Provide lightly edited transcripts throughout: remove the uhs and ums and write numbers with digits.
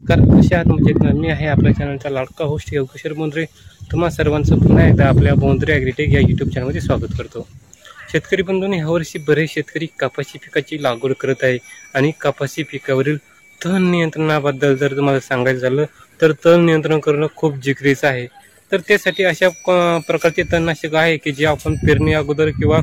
नमस्कार, कसे आहात? म्हणजे मी आहे आपल्या चॅनलचा लाडका होस्ट योगेश्वर बोंद्रे. तुम्हा सर्वांचं पुन्हा एकदा आपल्या बोंद्रे ॲग्रीटेक या यूट्यूब चॅनलमध्ये स्वागत करतो. शेतकरी बंधूंनी यावर्षी बरेच शेतकरी कपाशी पिकाची लागवड करत आहे आणि कपाशी पिकावरील तण नियंत्रणाबद्दल जर तुम्हाला सांगायचं झालं तर तण नियंत्रण करणं खूप जिगरीचं आहे. तर त्यासाठी अशा प्रकारचे तणनाशक आहे की जे आपण पेरणी अगोदर किंवा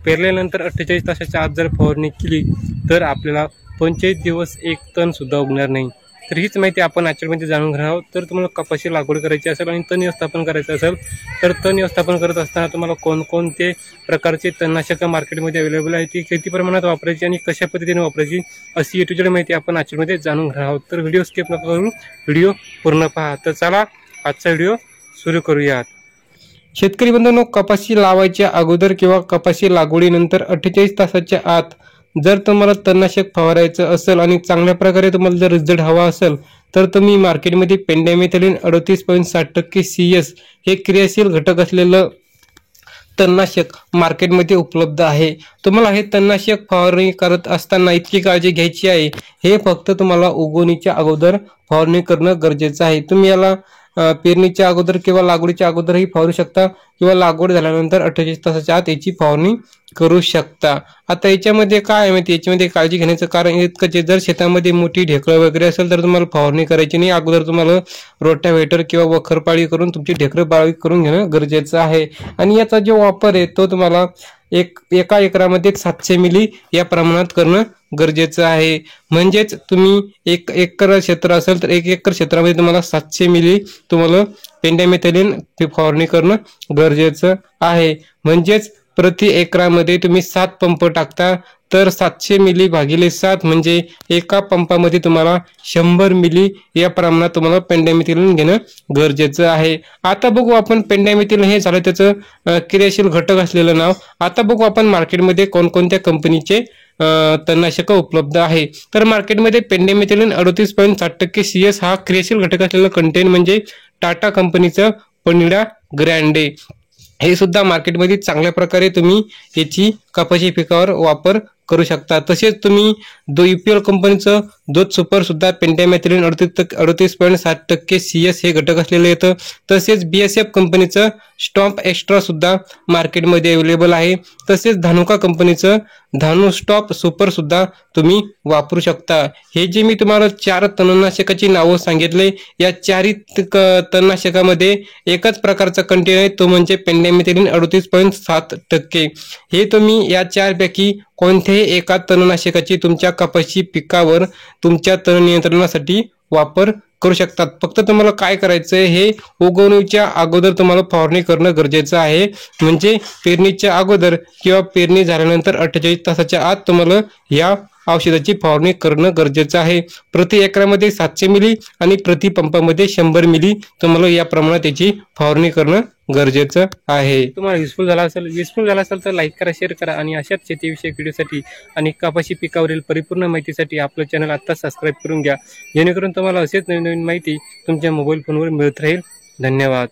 पेरल्यानंतर 48 तासाच्या आत जर फवारणी केली तर आपल्याला 45 दिवस एक तणसुद्धा उगणार नाही. तर हीच माहिती आपण आजच्यामध्ये जाणून घेणार आहोत. तर तुम्हाला कपाशी लागवड करायची असेल आणि तण व्यवस्थापन करायचं असेल तर तण व्यवस्थापन करत असताना तुम्हाला कोणकोणते प्रकारचे तणनाशक मार्केटमध्ये अवेलेबल आहे, ती किती प्रमाणात वापरायची आणि कशा पद्धतीने वापरायची अशी A to Z माहिती आपण आजच्यामध्ये जाणून घेणार आहोत. तर व्हिडिओ स्किप नका करू, व्हिडिओ पूर्ण पहा. तर चला आजचा व्हिडिओ सुरू करूयात. शेतकरी बंधूंनो, कपाशी लावायच्या अगोदर किंवा कपाशी लागवडीनंतर 48 तासाच्या आत जर तुम्हाला तणनाशक फवारायचं असेल आणि चांगल्या प्रकारे तुम्हाला जर रिझल्ट हवा असेल तर तुम्ही मार्केटमध्ये पेंडॅमिथिलिन 38.60% CS हे क्रियाशील घटक असलेलं तणनाशक मार्केटमध्ये उपलब्ध आहे. तुम्हाला हे तणनाशक फवारणी करत असताना इतकी काळजी घ्यायची आहे, हे फक्त तुम्हाला उगवणीच्या अगोदर फवारणी करणं गरजेचं आहे. तुम्ही याला पेरणीच्या अगोदर किंवा लागवडीच्या अगोदरही फवारू शकता किंवा लागवड झाल्यानंतर 48 तासाच्या आत याची फवारणी करू शकता. आता याच्यामध्ये काय आहे माहिती, याच्यामध्ये काळजी घेण्याचं कारण इतकंच आहे, जर शेतामध्ये मोठी ढेकळं वगैरे असेल तर तुम्हाला फवारणी करायची नाही. अगोदर तुम्हाला रोटाव्हेटर किंवा वखरपाळी करून तुमची ढेकळं बाळी करून घेणं गरजेचं आहे. आणि याचा जो वापर आहे तो तुम्हाला एका एकरामध्ये 700 मिली या प्रमाणात करणं गरजेचं आहे. म्हणजेच तुम्ही 1 एकर क्षेत्र असेल तर 1 एकर क्षेत्रामध्ये तुम्हाला 700 मिली तुम्हाला पेंडॅमिथिलिन फवारणी करणं गरजेचं आहे. म्हणजेच प्रति एकरामध्ये तुम्ही 7 पंप टाकता तर 700 मिली भागिले 7 म्हणजे एका पंपामध्ये तुम्हाला 100 मिली या प्रमाणात तुम्हाला पेंडॅमिथिलिन घेणं गरजेचं आहे. आता बघू आपण पेंडॅमिथिलिन हे झालं त्याचं क्रियाशील घटक असलेलं नाव. आता बघू आपण मार्केटमध्ये कोणकोणत्या कंपनीचे तणनाशक उपलब्ध आहे. तर मार्केटमध्ये पेंडॅमिथिलिन 38.60% CS हा क्रियाशील घटक असलेला कंटेन म्हणजे टाटा कंपनीचं पनिडा ग्रँडे हे सुद्धा मार्केटमध्ये चांगल्या प्रकारे तुम्ही याची कपाशी पिकावर वापर करू शकता. तसेच तुम्ही UPL कंपनीचं दूध सुपर सुद्धा पेंडॅमिथिलिन 38.60% CS हे घटक असलेलं येतं. तसेच BSF कंपनीचं स्टॉप एक्स्ट्रा सुद्धा मार्केटमध्ये अवेलेबल आहे. तसेच धानुका कंपनीचं धानु स्टॉप सुपर सुद्धा तुम्ही वापरू शकता. हे जे मी तुम्हाला 4 तणनाशकाची नावं सांगितले, या 4ही तणनाशकामध्ये एकच प्रकारचा कंटेन आहे, तो म्हणजे पेंडॅमिथिलिन 38.7%. हे तुम्ही या 4 पैकी कोणत्याही एका तणनाशकाची तुमच्या कपाशी पिकावर तुमच्या तण नियंत्रणासाठी वापर करू शकतात. फक्त तुम्हाला काय करायचं आहे, हे उगवणीच्या अगोदर तुम्हाला फवारणी करणं गरजेचं आहे. म्हणजे पेरणीच्या अगोदर किंवा पेरणी झाल्यानंतर 48 तासाच्या आत तुम्हाला या औषधाची फवारणी करणं गरजेचं आहे. प्रति एकरामध्ये 700 मिली आणि प्रति पंपामध्ये 100 मिली तुम्हाला या प्रमाणात याची फवारणी करणं गरजेचं आहे. तुम्हाला युजफुल झाला असेल तर लाईक करा, शेअर करा आणि अशाच शेतीविषयक व्हिडिओसाठी आणि कपाशी पिकावरील परिपूर्ण माहितीसाठी आपलं चॅनल आत्ता सबस्क्राईब करून घ्या, जेणेकरून तुम्हाला असेच नवीन नवीन माहिती तुमच्या मोबाईल फोनवर मिळत राहील. धन्यवाद.